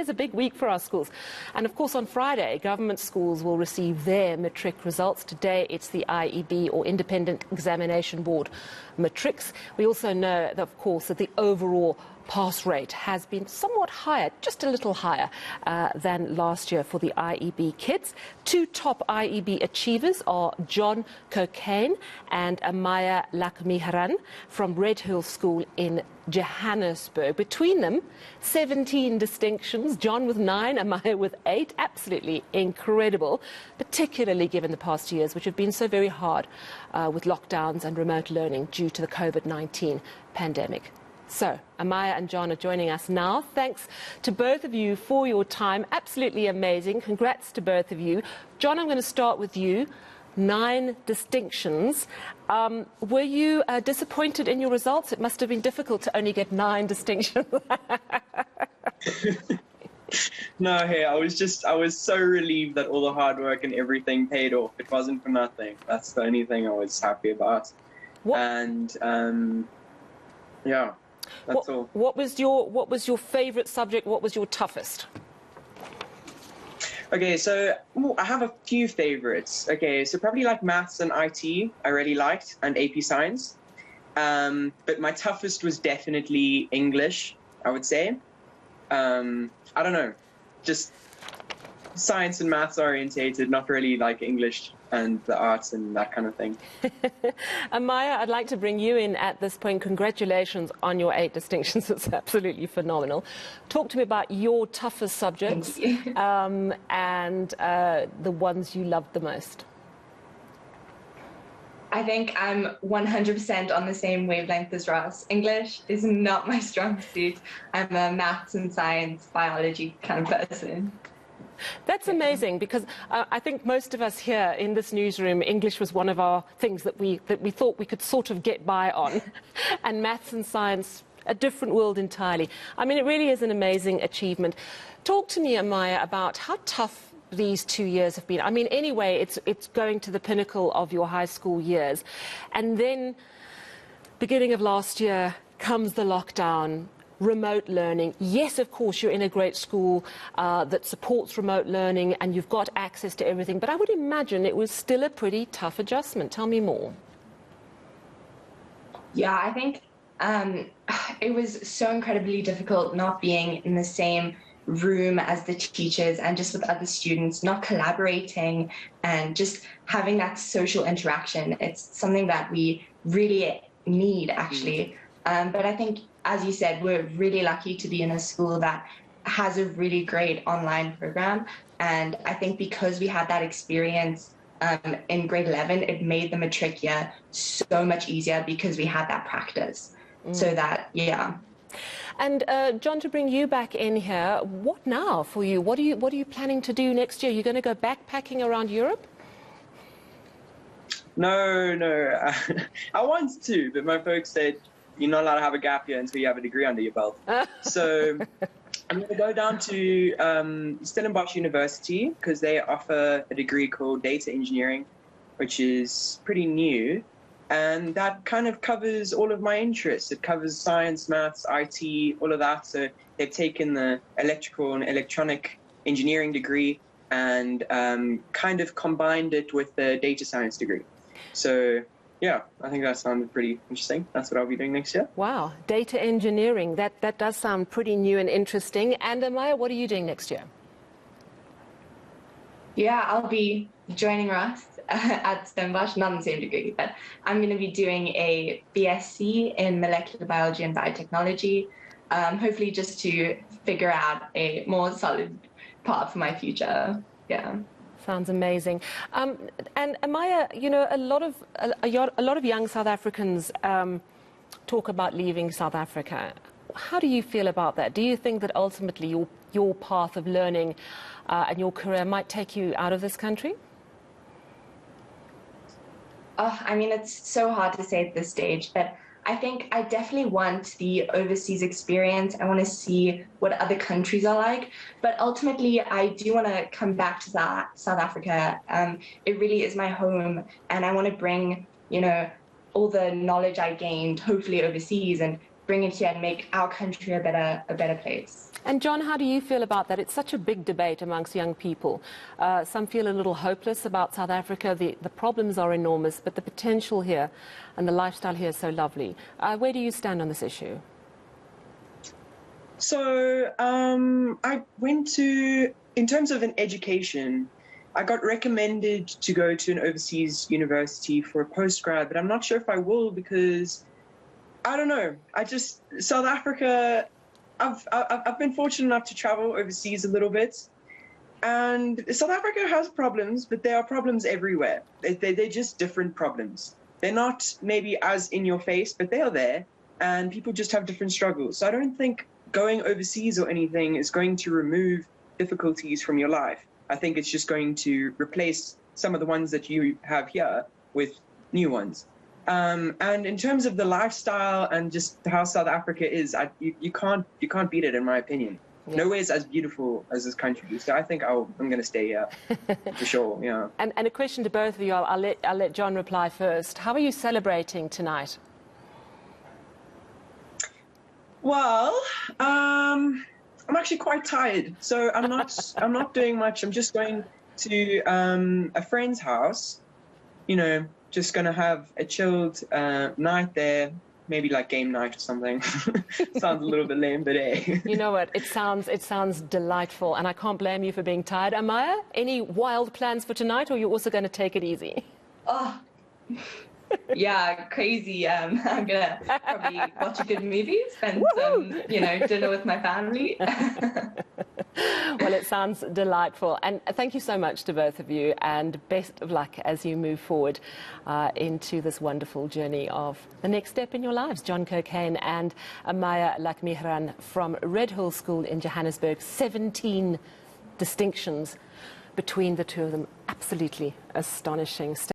is a big week for our schools. And of course, on Friday, government schools will receive their Matric results. Today, it's the IEB, or Independent Examination Board, Matrics. We also know, that, of course, that the overall pass rate has been somewhat higher, just a little higher than last year for the IEB kids. Two top IEB achievers are John Cokayne and Amaya Lakmeeharan from Redhill School in Johannesburg. Between them, 17 distinctions, John with 9, Amaya with 8. Absolutely incredible, particularly given the past years, which have been so very hard with lockdowns and remote learning due to the COVID-19 pandemic. So, Amaya and John are joining us now. Thanks to both of you for your time. Absolutely amazing. Congrats to both of you. John, I'm going to start with you. 9 distinctions. Were you disappointed in your results? It must have been difficult to only get 9 distinctions. No, hey, I was so relieved that all the hard work and everything paid off. It wasn't for nothing. That's the only thing I was happy about. What? And, yeah. That's all. What was your favourite subject? What was your toughest? Okay, so I have a few favorites. Okay, so probably like maths and IT I really liked, and AP Science. But my toughest was definitely English, I would say. I don't know, just science and maths orientated, not really like English and the arts and that kind of thing. Amaya, I'd like to bring you in at this point. Congratulations on your 8 distinctions. It's absolutely phenomenal. Talk to me about your toughest subjects and the ones you loved the most. I think I'm 100% on the same wavelength as Ross. English is not my strong suit. I'm a maths and science, biology kind of person. That's amazing, because I think most of us here in this newsroom, English was one of our things that we thought we could sort of get by on, and maths and science, a different world entirely. I mean, it really is an amazing achievement. Talk to me, Amaya, about how tough these 2 years have been. I mean, anyway, it's going to the pinnacle of your high school years, and then beginning of last year comes the lockdown. Remote learning. Yes, of course, you're in a great school that supports remote learning and you've got access to everything, but I would imagine it was still a pretty tough adjustment. Tell me more. Yeah, I think it was so incredibly difficult not being in the same room as the teachers and just with other students, not collaborating and just having that social interaction. It's something that we really need, actually. But I think, as you said, we're really lucky to be in a school that has a really great online program. And I think because we had that experience in grade 11, it made the Matric year so much easier because we had that practice. So that, yeah. And John, to bring you back in here, what now for you? What are you planning to do next year? You're going to go backpacking around Europe? No. I want to, but my folks said, you're not allowed to have a gap year until you have a degree under your belt. So I'm going to go down to Stellenbosch University because they offer a degree called data engineering, which is pretty new. And that kind of covers all of my interests. It covers science, maths, IT, all of that. So they've taken the electrical and electronic engineering degree and kind of combined it with the data science degree. So yeah, I think that sounded pretty interesting. That's what I'll be doing next year. Wow, data engineering. That does sound pretty new and interesting. And Amaya, what are you doing next year? Yeah, I'll be joining Ross at Stellenbosch, not in the same degree, but I'm going to be doing a BSc in molecular biology and biotechnology, hopefully just to figure out a more solid path for my future. Yeah. Sounds amazing. And Amaya, you know, a lot of young South Africans talk about leaving South Africa. How do you feel about that? Do you think that ultimately your path of learning and your career might take you out of this country? I mean, it's so hard to say at this stage, but I think I definitely want the overseas experience. I want to see what other countries are like. But ultimately, I do want to come back to South Africa. It really is my home. And I want to bring, you know, all the knowledge I gained, hopefully overseas, and bring it here and make our country a better place. And John, how do you feel about that? It's such a big debate amongst young people. Some feel a little hopeless about South Africa. The problems are enormous, but the potential here and the lifestyle here is so lovely. Where do you stand on this issue? So I went to, in terms of an education, I got recommended to go to an overseas university for a postgrad, but I'm not sure if I will because, I don't know, South Africa, I've been fortunate enough to travel overseas a little bit, and South Africa has problems, but there are problems everywhere. They're just different problems. They're not maybe as in your face, but they are there, and people just have different struggles. So I don't think going overseas or anything is going to remove difficulties from your life. I think it's just going to replace some of the ones that you have here with new ones. And in terms of the lifestyle and just how South Africa is, you can't beat it, in my opinion. Yeah. Nowhere is as beautiful as this country. So I think I'm going to stay here for sure. Yeah. And a question to both of you. I'll let John reply first. How are you celebrating tonight? Well, I'm actually quite tired, so I'm not doing much. I'm just going to a friend's house. You know, just gonna have a chilled night there, maybe like game night or something. Sounds a little bit lame, but hey. You know what? It sounds delightful, and I can't blame you for being tired. Amaya, any wild plans for tonight, or you're also going to take it easy? Oh. Yeah, crazy. I'm gonna probably watch a good movie, spend some, dinner with my family. Well, it sounds delightful, and thank you so much to both of you, and best of luck as you move forward into this wonderful journey of the next step in your lives. John Cokayne and Amaya Lakmeeharan from Redhill School in Johannesburg. 17 distinctions between the two of them. Absolutely astonishing.